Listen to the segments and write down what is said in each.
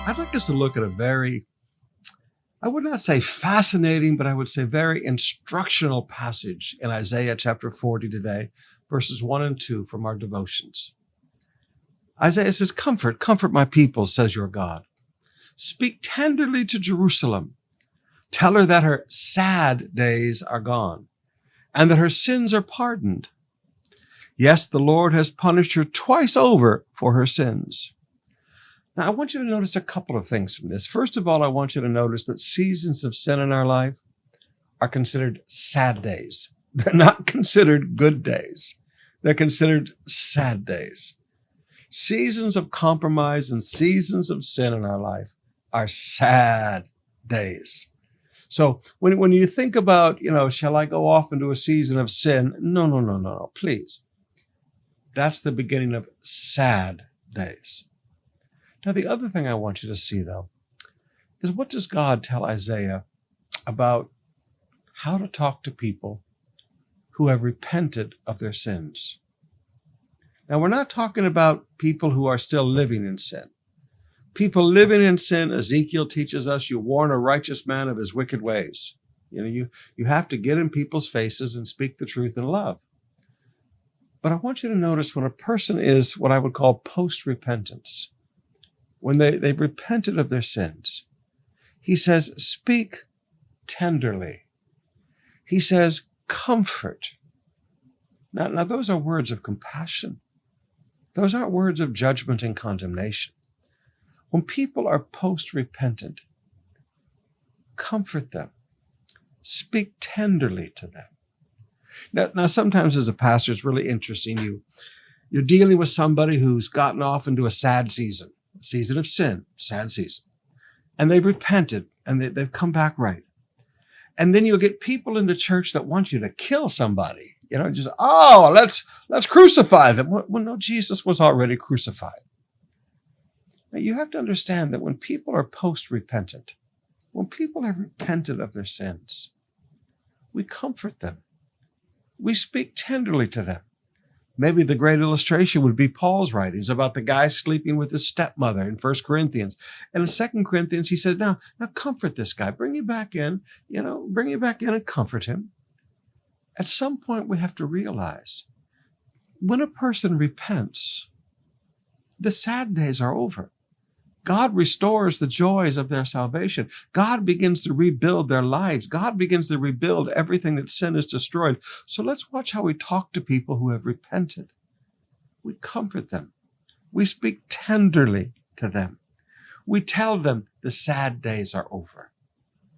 I'd like us to look at a very, I would not say fascinating, but I would say very instructional passage in Isaiah chapter 40 today, verses 1 and 2 from our devotions. Isaiah says, comfort my people, says your God. Speak tenderly to Jerusalem. Tell her that her sad days are gone and that her sins are pardoned. Yes, the Lord has punished her twice over for her sins. Now, I want you to notice a couple of things from this. First of all, I want you to notice that seasons of sin in our life are considered sad days. They're not considered good days. They're considered sad days. Seasons of compromise and seasons of sin in our life are sad days. So when you think about, shall I go off into a season of sin? No, please. That's the beginning of sad days. Now, the other thing I want you to see, though, is what does God tell Isaiah about how to talk to people who have repented of their sins? Now, we're not talking about people who are still living in sin. People living in sin, Ezekiel teaches us, you warn a righteous man of his wicked ways. You have to get in people's faces and speak the truth in love. But I want you to notice when a person is what I would call post-repentance, when they've repented of their sins, he says, speak tenderly. He says, comfort. Now those are words of compassion. Those aren't words of judgment and condemnation. When people are post-repentant, comfort them. Speak tenderly to them. Now, sometimes as a pastor, it's really interesting. You're dealing with somebody who's gotten off into a sad season of sin, sad season. And they've repented and they've come back right. And then you'll get people in the church that want you to kill somebody. Let's crucify them. Well, no, Jesus was already crucified. Now, you have to understand that when people are post-repentant, when people have repented of their sins, we comfort them. We speak tenderly to them. Maybe the great illustration would be Paul's writings about the guy sleeping with his stepmother in 1 Corinthians. And in 2 Corinthians, he said, now comfort this guy. Bring him back in, and comfort him. At some point, we have to realize when a person repents, the sad days are over. God restores the joys of their salvation. God begins to rebuild their lives. God begins to rebuild everything that sin has destroyed. So let's watch how we talk to people who have repented. We comfort them. We speak tenderly to them. We tell them the sad days are over.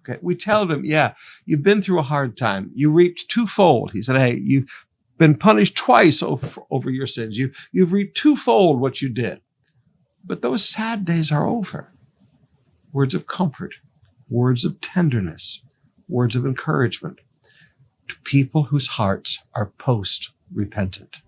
Okay? We tell them, you've been through a hard time. You reaped twofold. He said, hey, you've been punished twice over your sins. You've reaped twofold what you did. But those sad days are over. Words of comfort, words of tenderness, words of encouragement to people whose hearts are post-repentant.